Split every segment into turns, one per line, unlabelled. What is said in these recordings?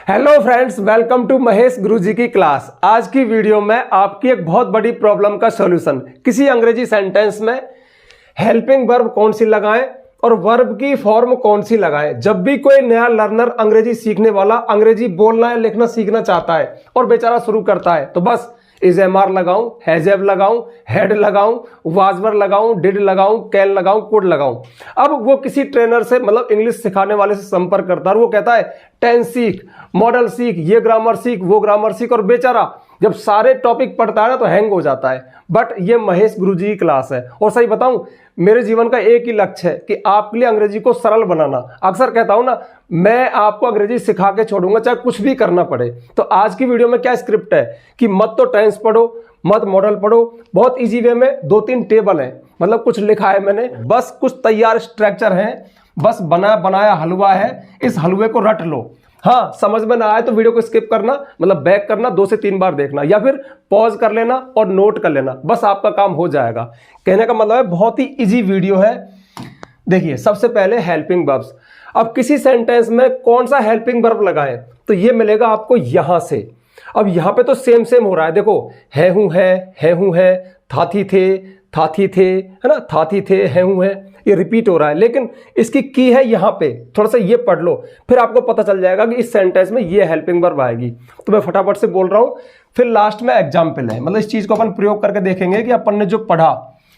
Hello friends, welcome to Mahesh Guruji की class. आज की वीडियो में आपकी एक बहुत बड़ी प्रॉब्लम का सॉल्यूशन, किसी अंग्रेजी सेंटेंस में हेल्पिंग वर्ब कौन सी लगाएं और वर्ब की फॉर्म कौन सी लगाएं। जब भी कोई नया लर्नर अंग्रेजी सीखने वाला अंग्रेजी बोलना या लिखना सीखना चाहता है और बेचारा शुरू करता है तो बस इज एम आर लगाऊं, हैजेव लगाऊं, हेड लगाऊं, वाजवर लगाऊं, डिड लगाऊं, कैन लगाऊं, कुड लगाऊं। अब वो किसी ट्रेनर से मतलब इंग्लिश सिखाने वाले से संपर्क करता है और वो कहता है टेंस सीख, मॉडल सीख, ये ग्रामर सीख, वो ग्रामर सीख, और बेचारा जब सारे टॉपिक पढ़ता है ना तो हैंग हो जाता है। बट ये महेश गुरुजी की क्लास है और सही बताऊं, मेरे जीवन का एक ही लक्ष्य है कि आपके लिए अंग्रेजी को सरल बनाना। अक्सर कहता हूं ना, मैं आपको अंग्रेजी सिखा के छोड़ूंगा चाहे कुछ भी करना पड़े। तो आज की वीडियो में क्या स्क्रिप्ट है कि मत तो टेंस पढ़ो, मत मॉडल पढ़ो, बहुत इजी वे में 2-3 टेबल है, मतलब कुछ लिखा है मैंने, बस कुछ तैयार स्ट्रक्चर है, बस बना बनाया हलवा है, इस हलवे को रट लो। हाँ, समझ में ना आए तो वीडियो को स्किप करना, मतलब बैक करना, 2 से 3 बार देखना या फिर पॉज कर लेना और नोट कर लेना, बस आपका काम हो जाएगा। कहने का मतलब है बहुत ही इजी वीडियो है। देखिए, सबसे पहले हेल्पिंग वर्ब्स। अब किसी सेंटेंस में कौन सा हेल्पिंग वर्ब लगाएं तो ये मिलेगा आपको यहां से। अब यहां पे तो सेम हो रहा है, देखो है हूं है, थाथी थे, है ना, थाथी थे, है हूं है, ये रिपीट हो रहा है, लेकिन इसकी की है यहां पे। थोड़ा सा ये पढ़ लो, फिर आपको पता चल जाएगा कि इस सेंटेंस में ये हेल्पिंग वर्ब आएगी। तो मैं फटाफट से बोल रहा हूं, फिर लास्ट में एग्जाम्पल है, मतलब इस चीज को अपन प्रयोग करके देखेंगे कि अपन ने जो पढ़ा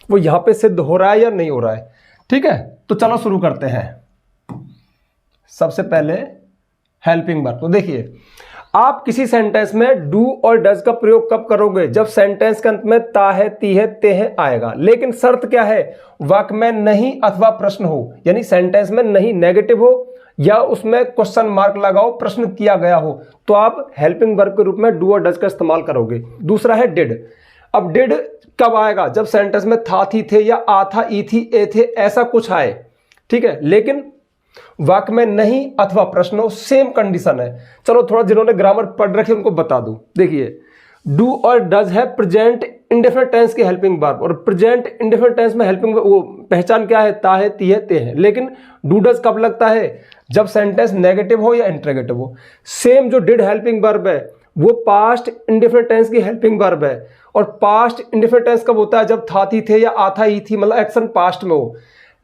वो यहां पे सिद्ध हो रहा है या नहीं हो रहा है। ठीक है, तो चलो शुरू करते हैं। सबसे पहले हेल्पिंग वर्ब। तो देखिए, आप किसी सेंटेंस में डू और डज का प्रयोग कब करोगे? जब सेंटेंस के अंत में ता है, ती है, ते है आएगा। लेकिन शर्त क्या है? वाक्य में नहीं अथवा प्रश्न हो, यानी सेंटेंस में नहीं नेगेटिव हो या उसमें क्वेश्चन मार्क लगाओ, प्रश्न किया गया हो, तो आप हेल्पिंग वर्ब के रूप में डू और डज का इस्तेमाल करोगे। दूसरा है डिड। अब डिड कब आएगा? जब सेंटेंस में था, थी, थे या आ था, ई थी, ए थे ऐसा कुछ आए। ठीक है, लेकिन वाक्य में नहीं अथवा प्रश्न हो, सेम कंडीशन है। चलो थोड़ा जिन्होंने ग्रामर पढ़ रखी उनको बता दूं। देखिए, डू और डज है प्रेजेंट इंडेफिनिट टेंस की हेल्पिंग वर्ब, और प्रेजेंट इंडेफिनिट टेंस में हेल्पिंग वो पहचान क्या है? ता है, ती है, ते है। लेकिन डू डज कब लगता है? जब सेंटेंस नेगेटिव हो या इंटरोगेटिव हो। सेम जो डिड हेल्पिंग वर्ब है वो पास्ट इंडेफिनिट टेंस की हेल्पिंग वर्ब है, और पास्ट इंडेफिनिट टेंस कब होता है? जब था, थी, थे या आ था, ई थी, मतलब एक्शन पास्ट में हो।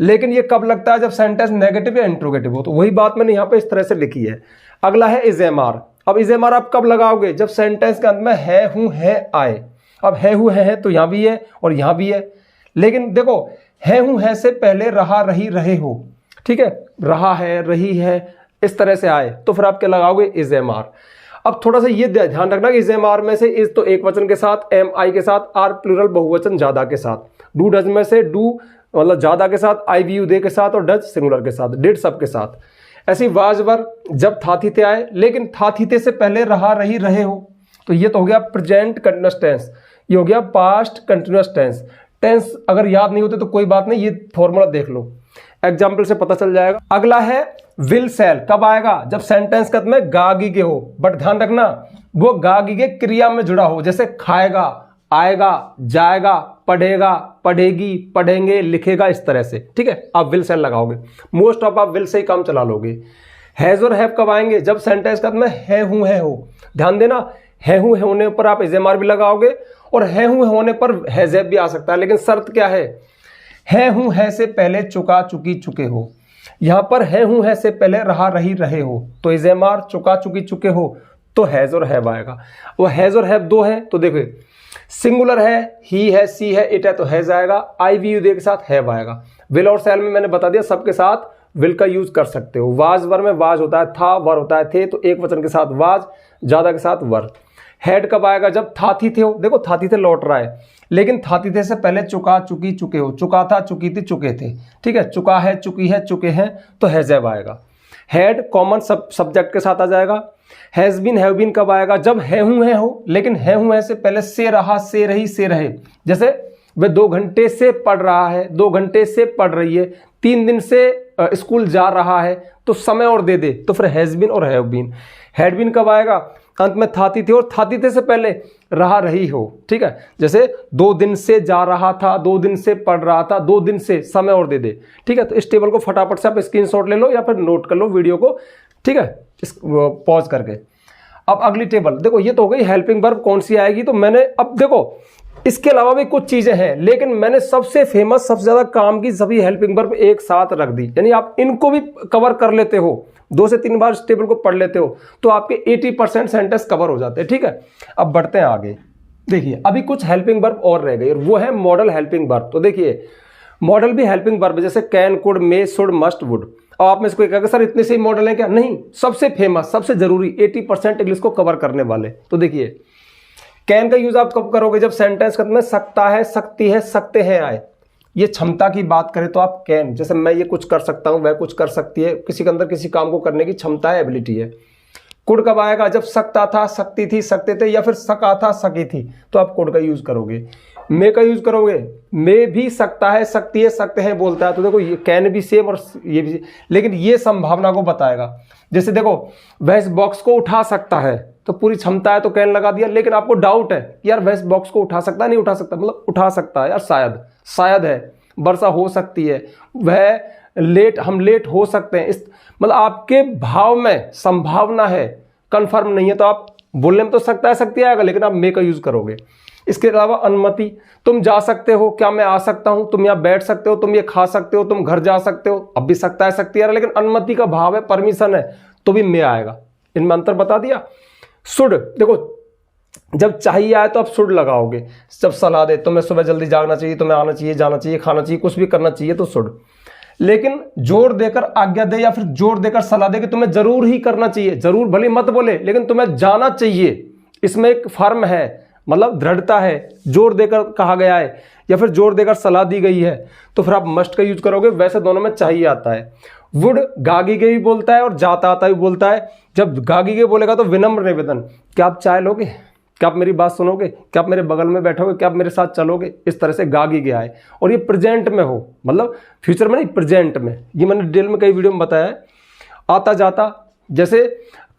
लेकिन ये कब लगता है? जब सेंटेंस नेगेटिव या इंट्रोगेटिव हो। तो वही बात मैंने यहां पे इस तरह से लिखी है। अगला है इज एम आर। अब इज एम आर आप कब लगाओगे? जब सेंटेंस के अंत में है, हूं, है आए। अब है, हूं, है तो यहां भी है और यहां भी है, लेकिन देखो है, हूं, है से पहले रहा, रही, रहे हो। ठीक है, रहा है, रही है, इस तरह से आए तो फिर आप क्या लगाओगे? Is am are. अब थोड़ा सा ये ध्यान रखना कि इज एम आर में से इज तो एक वचन के साथ, एम आई के साथ, आर प्लूरल बहुवचन ज्यादा के साथ, डू डज में से डू मतलब ज्यादा के साथ, आई वी यू दे के साथ, और डज सिंगुलर के साथ, डिड सब के साथ। ऐसी वाज वर जब था, थी, थे आए, लेकिन था, थी, थे से पहले रहा, रही, रहे हो, तो ये तो हो गया प्रेजेंट कंटिन्यूअस टेंस, ये हो गया पास्ट कंटिन्यूअस टेंस। टेंस अगर याद नहीं होते तो कोई बात नहीं, ये फॉर्मूला देख लो, एग्जाम्पल से पता चल जाएगा। अगला है विल सेल। कब आएगा? जब सेंटेंस के अंत में गा गी के हो, बट ध्यान रखना वो गा गी के क्रिया में जुड़ा हो, जैसे खाएगा, आएगा, जाएगा, पढ़ेगा, पढ़ेगी, पढ़ेंगे, लिखेगा, इस तरह से। ठीक है, आप विल सेल लगाओगे। मोस्ट ऑफ आप विल से ही काम चला लोगे। हैज और हैव कब आएंगे? जब सेंटेंस का में है, हूं, है हो। ध्यान देना, है, हूं, है होने पर आप इज एम आर भी लगाओगे और है, हूं, है होने पर हैज हैव भी आ सकता है, लेकिन शर्त क्या है? है, हूं, है से पहले चुका, चुकी, चुके हो। यहां पर है, हूं, है से पहले रहा, रही, रहे हो, तो इज एम आर, चुका, चुकी, चुके हो, तो हैज और हैव आएगा। वो हैज और हैव 2 है, तो देखो सिंगुलर है, ही है, सी है, इट है, तो हैज आएगा। आई वी यू दे के साथ हैव आएगा। विल और सेल में मैंने बता दिया सबके साथ विल का यूज कर सकते हो। वाज वर में वाज होता है, था वर होता है, थे तो एक वचन के साथ वाज, ज्यादा के साथ वर। हेड कब आएगा? जब था, थी, थे हो। देखो था, थी, थे लौट रहा है, लेकिन था, थी, थे से पहले चुका, चुकी, चुके हो। चुका था, चुकी थी, चुके थे। ठीक है, चुका है, चुकी है, चुके हैं, तो हैज हैव आएगा। हेड कॉमन सब्जेक्ट के साथ आ जाएगा। हैज बीन, हैव बीन कब आएगा? जब है, हूं, है हो, लेकिन है, हूं, है से पहले से रहा, से रही, से रहे। जैसे वह 2 घंटे से पढ़ रहा है, 2 घंटे से पढ़ रही है, 3 दिन से स्कूल जा रहा है, तो समय और दे दे तो फिर हैज बीन और हैव बीन। हैड बीन कब आएगा? अंत में थाती थे, और थाती थे से पहले रहा, रही हो। ठीक है, जैसे 2 दिन से जा रहा था, 2 दिन से पढ़ रहा था, 2 दिन से, समय और दे दे। ठीक है, तो इस टेबल को फटाफट से आप स्क्रीनशॉट ले लो या फिर नोट कर लो वीडियो को। ठीक है, पॉज करके। अब अगली टेबल देखो, ये तो हो गई हेल्पिंग वर्ब कौन सी आएगी। तो मैंने अब देखो इसके अलावा भी कुछ चीजें हैं, लेकिन मैंने सबसे फेमस सबसे ज्यादा काम की सभी हेल्पिंग वर्ब एक साथ रख दी, यानी आप इनको भी कवर कर लेते हो, 2 से 3 बार इस टेबल को पढ़ लेते हो तो आपके 80% सेंटेंस कवर हो जाते हैं। ठीक है, अब बढ़ते हैं आगे। देखिए अभी कुछ हेल्पिंग वर्ब और रह गई और वो है मॉडल हेल्पिंग वर्ब। तो देखिए मॉडल भी हेल्पिंग वर्ब जैसे can, could, may, should, must, would. और आप में से कोई कहेगा सर इतने से ही मॉडल हैं क्या? नहीं, सबसे फेमस सबसे जरूरी 80% इंग्लिश को कवर करने वाले। तो देखिए कैन का यूज आप कब करोगे? जब सेंटेंस खत्म में सकता है, सकती है, सकते हैं आए। ये क्षमता की बात करें तो आप कैन, जैसे मैं ये कुछ कर सकता हूं, वह कुछ कर सकती है, किसी के अंदर किसी काम को करने की क्षमता है, एबिलिटी है। कुड कब आएगा? जब सकता था, सकती थी, सकते थे, या फिर सका था, सकी थी, तो आप कुड का यूज करोगे। मे का यूज करोगे, मे भी सकता है, सकती है, सकते हैं बोलता है, तो देखो ये कैन भी सेम और ये भी, लेकिन ये संभावना को बताएगा। जैसे देखो वह इस बॉक्स को उठा सकता है, तो पूरी क्षमता है तो कैन लगा दिया, लेकिन आपको डाउट है यार वह इस बॉक्स को उठा सकता है, नहीं उठा सकता, मतलब उठा सकता है यार, शायद शायद है, वर्षा हो सकती है, वह लेट, हम लेट हो सकते हैं, इस मतलब आपके भाव में संभावना है, कंफर्म नहीं है, तो आप बोलने में तो सकता है, सकती आएगा, लेकिन आप मे का यूज करोगे। इसके अलावा अनुमति, तुम जा सकते हो, क्या मैं आ सकता हूं, तुम यहाँ बैठ सकते हो, तुम ये खा सकते हो, तुम घर जा सकते हो, अब भी सकता है, सकती है, लेकिन अनुमति का भाव है, परमिशन है, तो भी मे आएगा। इनमें अंतर बता दिया। शुड, देखो जब चाहिए आए तो आप शुड लगाओगे, जब सलाह दे तुम्हें सुबह जल्दी जागना चाहिए, तुम्हें आना चाहिए, जाना चाहिए, खाना चाहिए, कुछ भी करना चाहिए तो शुड। लेकिन जोर देकर आज्ञा दे या फिर जोर देकर सलाह दे कि तुम्हें जरूर ही करना चाहिए, जरूर भले मत बोले लेकिन तुम्हें जाना चाहिए, इसमें एक फर्म है, मतलब दृढ़ता है, जोर देकर कहा गया है या फिर जोर देकर सलाह दी गई है, तो फिर आप मस्ट का यूज करोगे। वैसे दोनों में चाहिए आता है। वुड गागी के भी बोलता है और जाता आता भी बोलता है। जब गागी के बोलेगा तो विनम्र निवेदन, क्या आप चाय लोगे, क्या आप मेरी बात सुनोगे, क्या आप मेरे बगल में बैठोगे, क्या आप मेरे साथ चलोगे, इस तरह से गागी गया है। और ये प्रेजेंट में हो, मतलब फ्यूचर में नहीं, प्रेजेंट में। ये मैंने डिटेल में कई वीडियो में बताया है। आता जाता, जैसे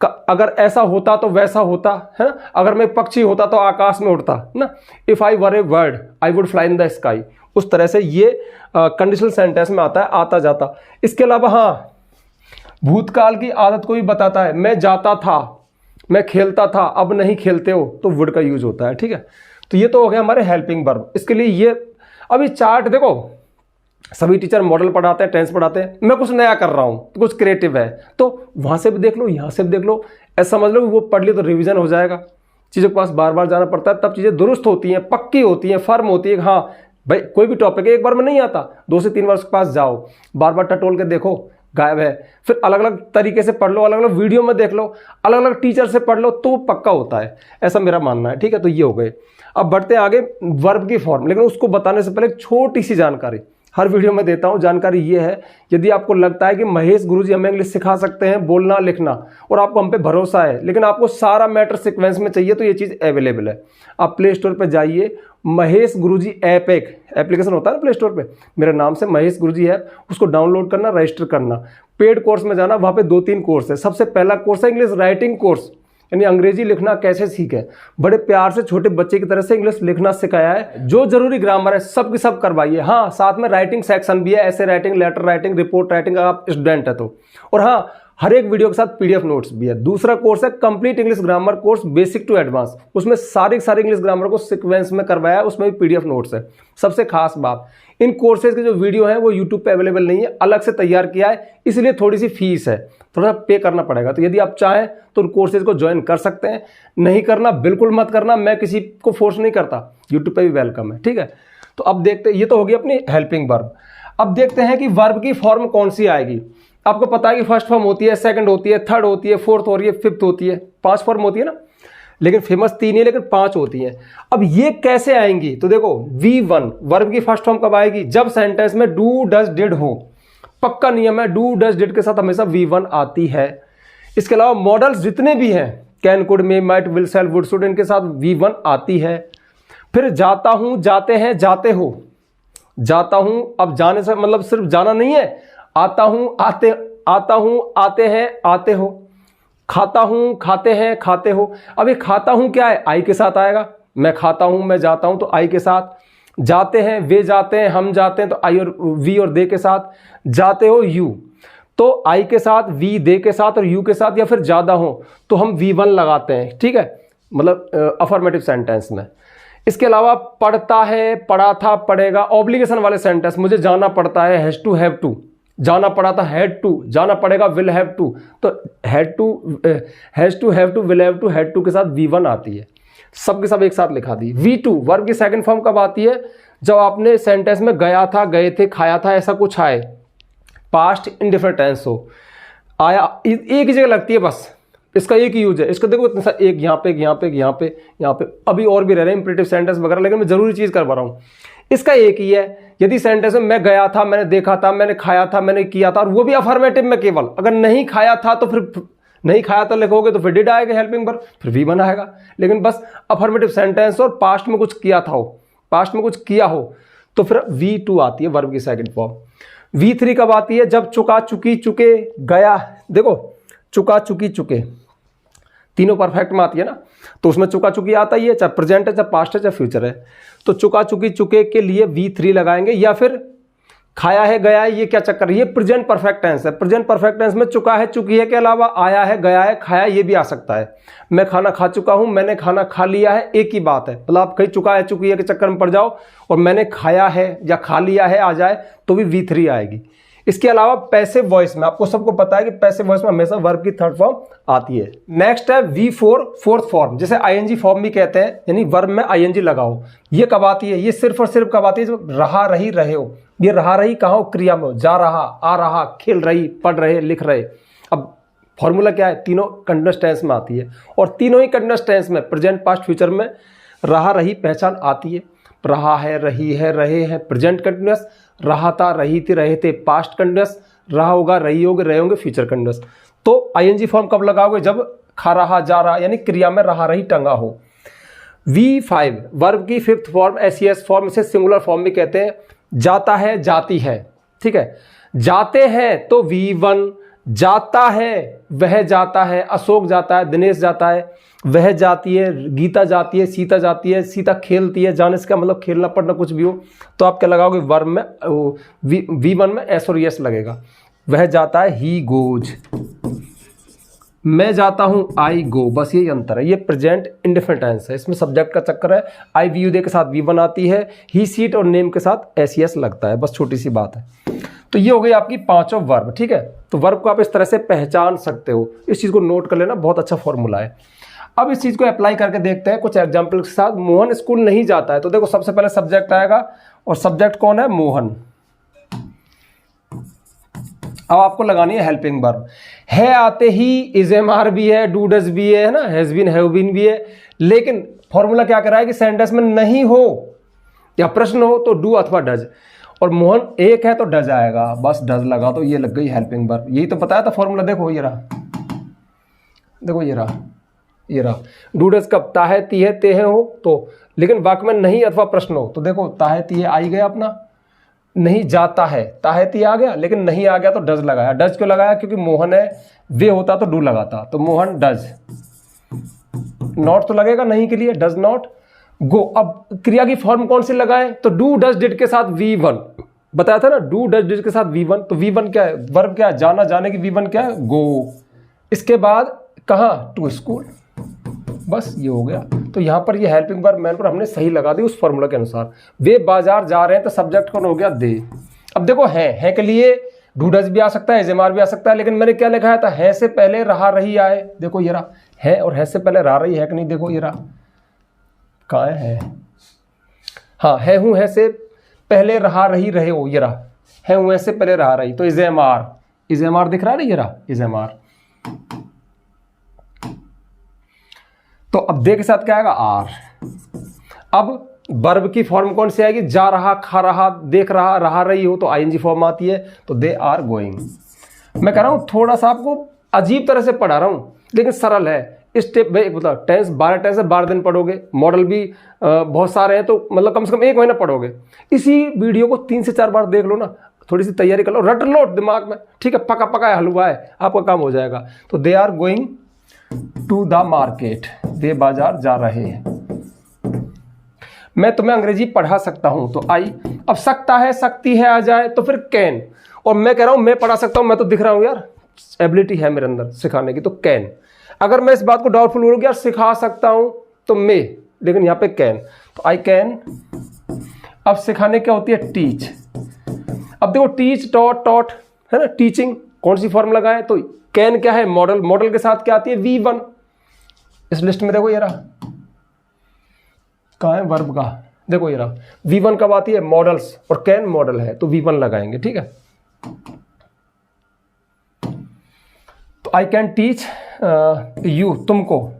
अगर ऐसा होता तो वैसा होता है ना, अगर मैं पक्षी होता तो आकाश में उड़ता ना, if I were A bird I would fly in the sky, उस तरह से ये कंडीशनल सेंटेंस में आता है आता जाता। इसके अलावा हाँ, भूतकाल की आदत को भी बताता है, मैं जाता था, मैं खेलता था, अब नहीं खेलते हो, तो वुड का यूज होता है। ठीक है, तो ये तो हो गया हमारे हेल्पिंग वर्ब। इसके लिए ये अभी चार्ट देखो, सभी टीचर मॉडल पढ़ाते हैं, टेंस पढ़ाते हैं, मैं कुछ नया कर रहा हूं, कुछ क्रिएटिव है, तो वहां से भी देख लो, यहां से भी देख लो, ऐसा समझ लो वो पढ़ लिया तो रिवीजन हो जाएगा। चीजों के पास बार बार जाना पड़ता है, तब चीजें दुरुस्त होती हैं, पक्की होती हैं, फर्म होती है। हाँ भाई, कोई भी टॉपिक है एक बार में नहीं आता, 2 से 3 बार उसके पास जाओ, बार बार टटोल के देखो, गायब है, फिर अलग अलग तरीके से पढ़ लो, अलग अलग वीडियो में देख लो, अलग अलग टीचर से पढ़ लो, तो पक्का होता है, ऐसा मेरा मानना है। ठीक है, तो ये हो गए। अब बढ़ते हैं आगे वर्ब की फॉर्म, लेकिन उसको बताने से पहले एक छोटी सी जानकारी हर वीडियो में देता हूं। जानकारी ये है, यदि आपको लगता है कि महेश गुरुजी हमें इंग्लिश सिखा सकते हैं, बोलना लिखना, और आपको हम पे भरोसा है, लेकिन आपको सारा मैटर सीक्वेंस में चाहिए, तो ये चीज़ अवेलेबल है। आप प्ले स्टोर पर जाइए, महेश गुरुजी ऐप, एक एप्लीकेशन होता है ना प्ले स्टोर पे, मेरे नाम से महेश गुरुजी ऐप, उसको डाउनलोड करना, रजिस्टर करना, पेड कोर्स में जाना, वहाँ पे 2-3 कोर्स है। सबसे पहला कोर्स है इंग्लिश राइटिंग कोर्स, यानी अंग्रेजी लिखना कैसे सीखें, बड़े प्यार से छोटे बच्चे की तरह से इंग्लिश लिखना सिखाया है, जो जरूरी ग्रामर है सब की सब करवाइए। हाँ, साथ में राइटिंग सेक्शन भी है, ऐसे writing, letter writing, report writing, अगर आप स्टूडेंट है तो। और हाँ, हर एक वीडियो के साथ पीडीएफ नोट्स भी है। दूसरा कोर्स है complete English grammar course, basic to advance, उसमें सारी इंग्लिश ग्रामर को सीक्वेंस में करवाया है, उसमें भी पीडीएफ नोट्स है। सबसे खास बात, इन कोर्सेज के जो वीडियो हैं वो यूट्यूब पे अवेलेबल नहीं है, अलग से तैयार किया है, इसलिए थोड़ी सी फीस है, थोड़ा पे करना पड़ेगा। तो यदि आप चाहें तो उन कोर्सेज को ज्वाइन कर सकते हैं, नहीं करना बिल्कुल मत करना, मैं किसी को फोर्स नहीं करता, यूट्यूब पे भी वेलकम है। ठीक है, तो अब देखते हैं, ये तो होगी अपनी हेल्पिंग वर्ब। अब देखते हैं कि वर्ब की फॉर्म कौन सी आएगी। आपको पता है कि फर्स्ट फॉर्म होती है, सेकंड होती है, थर्ड होती है, फोर्थ हो रही है, फिफ्थ होती है, 5 फॉर्म होती है ना, लेकिन फेमस 3 है, लेकिन 5 होती हैं। अब ये कैसे आएंगी, तो देखो V1 वर्ब की फर्स्ट फॉर्म कब आएगी, जब सेंटेंस में डू डज डिड हो, पक्का नियम है, डू डज डिड के साथ हमेशा V1 आती है। इसके अलावा मॉडल्स जितने भी हैं, can, could, may, might, will, shall, would, should, इनके साथ V1 आती है। फिर जाता हूं, जाते हैं, जाते हो, जाता हूं, अब जाने से मतलब सिर्फ जाना नहीं है, आता हूं, आता हूं, आते हैं, आते हो, खाता हूं, खाते हैं, खाते हो। अब ये खाता हूं क्या है, आई के साथ आएगा, मैं खाता हूं, मैं जाता हूं, तो आई के साथ। जाते हैं, वे जाते हैं, हम जाते हैं, तो आई और वी और दे के साथ। जाते हो, यू। तो आई के साथ, वी दे के साथ और यू के साथ या फिर ज़्यादा हो तो हम V1 लगाते हैं, ठीक है, मतलब अफर्मेटिव सेंटेंस में। इसके अलावा पढ़ता है, पढ़ा था, पढ़ेगा, ऑब्लिगेशन वाले सेंटेंस, मुझे जाना पड़ता है, हैज टू, हैव टू, जाना पड़ा था, हैड टू, जाना पड़ेगा, विल हैव टू, तो had to, has to, have to, will have to, had to के साथ V1 आती है, सब के सब एक साथ लिखा दी। V2 वर्ब की सेकंड फॉर्म कब आती है? जब आपने सेंटेंस में गया था, गए थे, खाया था, ऐसा कुछ आए, पास्ट इंडिफरेंट टेंस हो, आया, एक ही जगह लगती है बस, इसका एक ही यूज है। इसका देखो इतना सा, एक यहाँ पे, यहाँ पे, यहाँ पे, यहाँ पे, अभी और भी रह रहे हैं इंपरेटिव सेंटेंस वगैरह, लेकिन मैं जरूरी चीज़ करवा रहा हूँ। इसका एक ही है। यदि सेंटेंस में मैं गया था, मैंने देखा था, मैंने खाया था, मैंने किया था, और वो भी अफर्मेटिव में केवल, अगर नहीं खाया था तो फिर नहीं खाया था लिखोगे तो फिर डिड आएगा हेल्पिंग वर्ब, फिर V1 आएगा। लेकिन बस अफर्मेटिव सेंटेंस और पास्ट में कुछ किया था हो, पास्ट में कुछ किया हो, तो फिर V2 आती है वर्ब की सेकंड फॉर्म। V3 कब आती है? जब चुका, चुकी, चुके, गया, देखो चुका, चुकी, चुके, तीनों परफेक्ट में आती है ना, तो उसमें चुका चुकी आता ही है, चाहे प्रेजेंट है, चाहे पास्ट है, चाहे फ्यूचर है। तो चुका चुकी चुके के लिए V3 लगाएंगे, या फिर खाया है, गया है, ये क्या चक्कर है, ये प्रेजेंट परफेक्ट टेंस है। प्रेजेंट परफेक्ट टेंस में चुका है, चुकी है के अलावा आया है, गया है, खाया, ये भी आ सकता है। मैं खाना खा चुका हूं, मैंने खाना खा लिया है, एक ही बात है। मतलब आप कहीं चुका है, चुकी है के चक्कर में पड़ जाओ और मैंने खाया है या खा लिया है आ जाए तो भी V3 आएगी। इसके अलावा पैसिव वॉइस में आपको सबको पता है कि पैसिव वॉइस में हमेशा वर्ब की थर्ड फॉर्म आती है। नेक्स्ट है V4 फोर्थ फॉर्म, जैसे ING फॉर्म भी कहते हैं, यानी वर्ब में ING लगाओ। ये कब आती है? ये सिर्फ और सिर्फ कब आती है? जब रहा, रही, रहे हो। ये रहा, रही कहाँ हो? क्रिया में हो, जा रहा, आ रहा, खेल रही, पढ़ रहे, लिख रहे। अब फॉर्मूला क्या है? तीनों कंटिन्यूअस टेंस में आती है, और तीनों ही कंटिन्यूअस टेंस में प्रेजेंट, पास्ट, फ्यूचर में रहा, रही पहचान आती है। रहा है, रही है, रहे हैं प्रेजेंट कंटिन्यूअस, रहा था, रही थी, रहे थे पास्ट कंटिन्यूअस, रहा होगा, रही होगे, रहे होंगे फ्यूचर कंटिन्यूअस। तो ING फॉर्म कब लगाओगे? जब खा रहा, जा रहा, यानी क्रिया में रहा, रही टंगा हो। V5 वर्ब की फिफ्थ फॉर्म, SES फॉर्म, इसे सिंगुलर फॉर्म भी कहते हैं। जाता है, जाती है, ठीक है। जाते हैं तो V1, जाता है, वह जाता है, अशोक जाता है, दिनेश जाता है, वह जाती है, गीता जाती है, सीता जाती है, सीता खेलती है। जाने से क्या मतलब? खेलना, पढ़ना, कुछ भी हो। तो आप क्या लगाओगे? वर्ब में V1 में S और S लगेगा। वह जाता है, ही गोज। मैं जाता हूं, आई गो, बस यही अंतर है। ये प्रेजेंट इंडिफरेंट टेंस है, इसमें सब्जेक्ट का चक्कर है। आई वी यू दे के साथ V1 आती है, ही सीट और नेम के साथ SES लगता है, बस छोटी सी बात है। तो ये हो गई आपकी पांचों वर्ब, ठीक है। तो वर्ब को आप इस तरह से पहचान सकते हो, इस चीज़ को नोट कर लेना, बहुत अच्छा फॉर्मूला है। अब इस चीज़ को अप्लाई करके देखते हैं कुछ एग्जाम्पल के साथ। मोहन स्कूल नहीं जाता है, तो देखो सबसे पहले सब्जेक्ट आएगा, और सब्जेक्ट कौन है? मोहन। अब आपको लगानी है हेल्पिंग वर्ब। है आते ही इज MR भी है, डू डज भी है ना, हैज बीन, हैव बीन भी है। लेकिन फॉर्मूला क्या करा है कि सेंटेंस में नहीं हो या प्रश्न हो तो डू अथवा डज, और मोहन एक है तो डज आएगा, बस डज लगा तो ये लग गई हेल्पिंग वर्ब। यही तो बताया था फॉर्मूला, देखो ये रहा, देखो ये रहा, ये रहा। डू डज कब? ताहे, तीहे, तेहे हो तो, लेकिन वाक्य में नहीं अथवा प्रश्न हो तो देखो ताहे, तीहे आई गया अपना। नहीं जाता है, ताहे, तीहे आ गया, लेकिन नहीं आ गया तो डज लगाया। डज क्यों लगाया? क्योंकि मोहन है, वे होता तो डू लगाता, तो मोहन डज। नॉट तो लगेगा नहीं के लिए, डज नॉट गो। अब क्रिया की फॉर्म कौन सी लगाए? तो डू डज डिड के साथ V1 बताया था ना, डू डज डिड के साथ V1। तो V1 क्या है? वर्ब क्या है? जाना, जाने की V1 क्या है? गो। इसके बाद कहाँ? टू स्कूल, बस ये हो गया। तो यहाँ पर ये हेल्पिंग वर्ब मैन पर हमने सही लगा दी उस फॉर्मूला के अनुसार। वे बाजार जा रहे हैं, तो सब्जेक्ट कौन हो गया? दे। अब देखो है के लिए डू डज भी आ सकता है, MR भी आ सकता है, लेकिन मैंने क्या लिखा था? है से पहले रहा, रही आए। देखो ये रहा है, और है से पहले रहा, रही है कि नहीं? देखो ये रहा, कहाँ है? हाँ, है हूँ, है से पहले रहा, रही, रहे हो, ये रहा है हूँ, है से पहले रहा, रही, तो इज MR दिख रहा है ना, ये रहा इज MR। तो अब दे के साथ क्या आएगा? आर। अब वर्ब की फॉर्म कौन सी आएगी? जा रहा, खा रहा, देख रहा, रहा, रही हो तो ING फॉर्म आती है, तो दे आर गोइंग। मैं कह रहा हूँ थोड़ा सा आपको अजीब तरह से पढ़ा रहा हूँ, लेकिन सरल है। स्टेप मतलब टेंस 12 टेंस है, 12 दिन पढ़ोगे, मॉडल भी बहुत सारे हैं, तो मतलब कम से कम 1 महीना पढ़ोगे। इसी वीडियो को 3 से 4 बार देख लो ना, थोड़ी सी तैयारी कर लो, रट लो दिमाग में, ठीक है। पका पका हलवा है, आपका काम हो जाएगा। तो they are going to the market, वे बाजार जा रहे हैं। मैं तुम्हें अंग्रेजी पढ़ा सकता हूं, तो आई। अब सकता है, सकती है आ जाए तो फिर कैन। और मैं कह रहा हूँ मैं पढ़ा सकता हूँ, मैं तो दिख रहा हूँ यार, एबिलिटी है मेरे अंदर सिखाने की, तो कैन। अगर मैं इस बात को डाउटफुल बोलूँ यार सिखा सकता हूँ तो मे, लेकिन यहाँ पे कैन, तो आई कैन। अब सिखाने क्या होती है, टीच। अब देखो टीच, टॉट, टॉट है ना, टीचिंग कौन सी फॉर्म लगाए, तो कैन क्या है, मॉडल। मॉडल के साथ क्या आती है, V1। इस लिस्ट में देखो ये रहा, कहाँ है वर्ब का, देखो ये रहा, V1 कब आती है, मॉडल्स, और कैन मॉडल है तो V1 लगाएंगे, ठीक है। तो आई कैन टीच यू, तुमको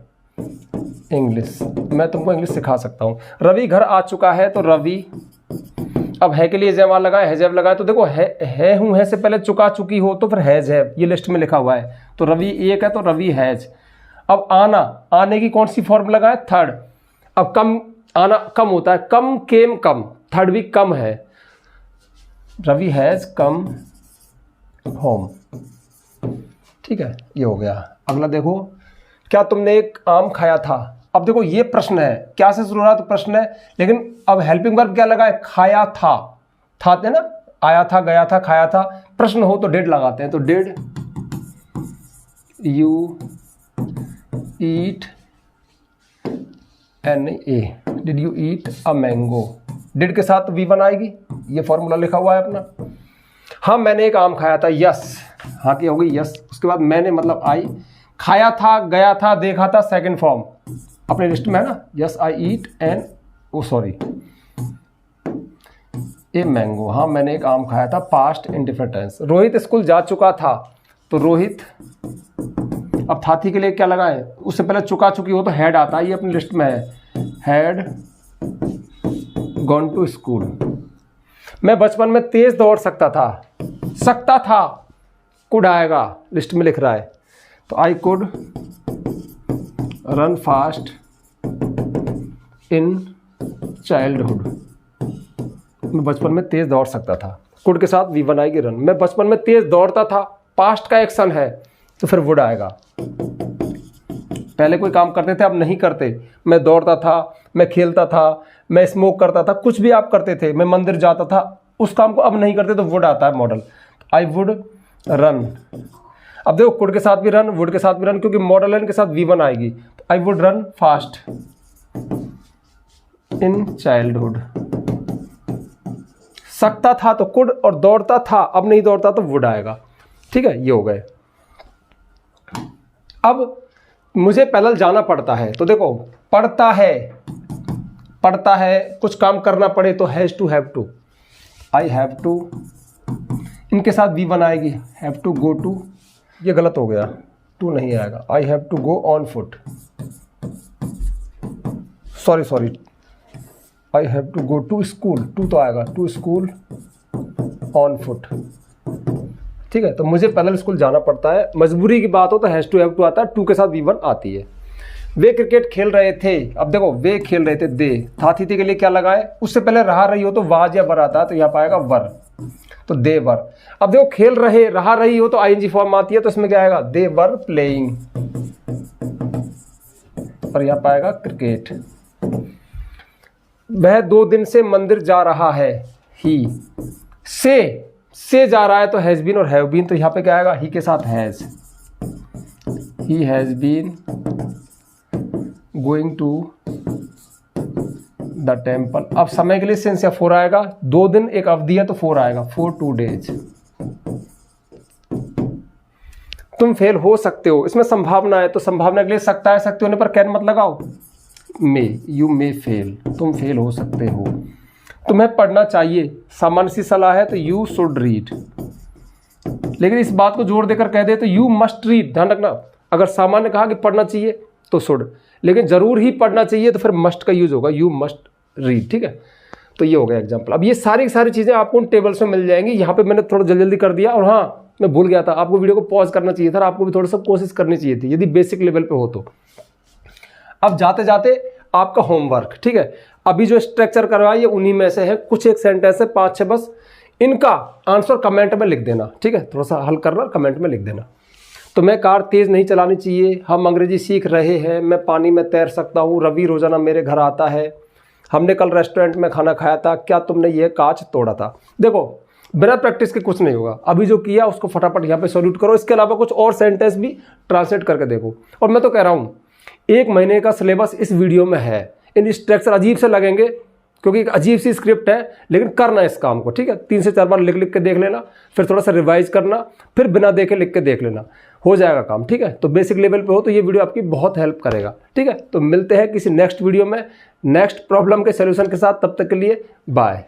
इंग्लिश, मैं तुमको इंग्लिश सिखा सकता हूँ। रवि घर आ चुका है, तो रवि, अब है के लिए जैव लगाए, है जैव लगाए, तो देखो है हूँ, है से पहले चुका चुकी हो तो फिर हैज है, ये लिस्ट में लिखा हुआ है, तो रवि एक है तो रवि हैज। अब आना, आने की कौन सी फॉर्म लगाए, थर्ड। अब कम, आना कम होता है, कम, केम, कम, थर्ड भी कम है, रवि हैज कम होम, ठीक है, ये हो गया। अगला देखो, क्या तुमने एक आम खाया था। अब देखो ये प्रश्न है, क्या से शुरू हो रहा है तो प्रश्न है, लेकिन अब हेल्पिंग वर्ब क्या लगा है, खाया था, था ना, आया था, गया था, खाया था। प्रश्न हो तो डिड लगाते हैं, तो did you eat, NA, did you eat a mango. Did के साथ V1 आएगी, ये फॉर्मूला लिखा हुआ है अपना। हाँ मैंने एक आम खाया था, यस, हाँ की हो गई यस। उसके बाद मैंने मतलब आई, खाया था, गया था, देखा था, सेकंड फॉर्म अपने लिस्ट में है ना, yes I eat an, oh sorry, a mango, हाँ मैंने एक आम खाया था, past indefinite tense. Rohit school जा चुका था, तो रोहित, अब था थी के लिए क्या लगाए, उससे पहले चुका चुकी हो तो हैड आता है, ये अपनी लिस्ट में है, हैड गॉन टू स्कूल। मैं बचपन में तेज दौड़ सकता था, कुड आएगा, लिस्ट में लिख रहा है, तो I could run fast in childhood. मैं बचपन में तेज दौड़ सकता था, कुड के साथ V1 आएगी, रन। मैं बचपन में तेज दौड़ता था, पास्ट का एक्शन है तो फिर वुड आएगा। पहले कोई काम करते थे, अब नहीं करते। मैं दौड़ता था, मैं खेलता था, मैं स्मोक करता था, कुछ भी आप करते थे, मैं मंदिर जाता था, उस काम को अब नहीं करते तो वुड आता है मॉडल। I would run. अब देखो कुड के साथ भी रन, वुड के साथ भी रन, क्योंकि मॉडल एन के साथ V1 आएगी, तो I would run fast in childhood. सकता था तो कुड, और दौड़ता था, अब नहीं दौड़ता तो वुड आएगा, ठीक है, ये हो गए। अब मुझे पैदल जाना पड़ता है, तो देखो पड़ता है, कुछ काम करना पड़े तो has to, have to, I have to, इनके साथ V1 आएगी, हैव टू गो टू, ये गलत हो गया, टू नहीं आएगा, I have to go on foot, sorry, I have to go to school, to तो आएगा, टू स्कूल ऑन फुट, ठीक है। तो मुझे पैदल स्कूल जाना पड़ता है, मजबूरी की बात हो तो हैज टू, हैव टू आता है, टू के साथ V1 आती है। वे क्रिकेट खेल रहे थे, अब देखो वे खेल रहे थे, दे, था थी के लिए क्या लगाए, उससे पहले रहा रही हो तो वाज या वर आता है, तो यहाँ पाएगा वर, तो दे वर। अब देखो खेल रहे, रहा रही हो तो ING फॉर्म आती है, तो इसमें क्या आएगा, दे वर प्लेइंग, और यहाँ पाएगा क्रिकेट। वह 2 दिन से मंदिर जा रहा है, ही, से जा रहा है तो हैज बीन और हैव बीन, तो यहाँ पे क्या आएगा, ही के साथ has, he has been going to the temple. अब समय के लिए सिंस या फॉर आएगा, 2 दिन एक अवधि है तो 4 आएगा, फॉर 2 डेज। तुम फेल हो सकते हो, इसमें संभावना है, तो संभावना के लिए सकता है, सकते होने पर कैन मत लगाओ, मे, यू मे फेल, तुम फेल हो सकते हो। तुम्हें पढ़ना चाहिए, सामान्य सी सलाह है तो यू शुड रीड, लेकिन इस बात को जोर देकर कह दे तो यू मस्ट रीड। ध्यान रखना, अगर सामान्य कहा कि पढ़ना चाहिए तो शुड, लेकिन जरूर ही पढ़ना चाहिए तो फिर मस्ट का यूज होगा, यू मस्ट रीड, ठीक है। तो ये हो गया एग्जाम्पल। अब ये सारी चीज़ें आपको उन टेबल्स में मिल जाएंगी। यहाँ पे मैंने थोड़ा जल्दी कर दिया, और हाँ मैं भूल गया था, आपको वीडियो को पॉज करना चाहिए था, आपको भी थोड़ा सा कोशिश करनी चाहिए थी यदि बेसिक लेवल पे हो तो। अब जाते जाते आपका होमवर्क, ठीक है, अभी जो स्ट्रक्चर करवाइए उन्हीं में से है, कुछ एक सेंटेंस है 5-6 बस, इनका आंसर कमेंट में लिख देना, ठीक है, थोड़ा सा हल करना कमेंट में लिख देना। तो मैं कार तेज़ नहीं चलानी चाहिए, हम अंग्रेजी सीख रहे हैं, मैं पानी में तैर सकता हूँ, रवि रोज़ाना मेरे घर आता है, हमने कल रेस्टोरेंट में खाना खाया था, क्या तुमने ये कांच तोड़ा था। देखो बिना प्रैक्टिस के कुछ नहीं होगा। अभी जो किया उसको फटाफट यहाँ पे सॉल्यूट करो, इसके अलावा कुछ और सेंटेंस भी ट्रांसलेट करके देखो। और मैं तो कह रहा हूँ 1 महीने का सिलेबस इस वीडियो में है। इन स्ट्रक्चर अजीब से लगेंगे क्योंकि एक अजीब सी स्क्रिप्ट है, लेकिन करना इस काम को, ठीक है। 3 से 4 बार लिख लिख के देख लेना, फिर थोड़ा सा रिवाइज करना, फिर बिना देखे लिख के देख लेना, हो जाएगा काम, ठीक है। तो बेसिक लेवल पे हो तो ये वीडियो आपकी बहुत हेल्प करेगा, ठीक है। तो मिलते हैं किसी नेक्स्ट वीडियो में नेक्स्ट प्रॉब्लम के सोल्यूशन के साथ, तब तक के लिए बाय।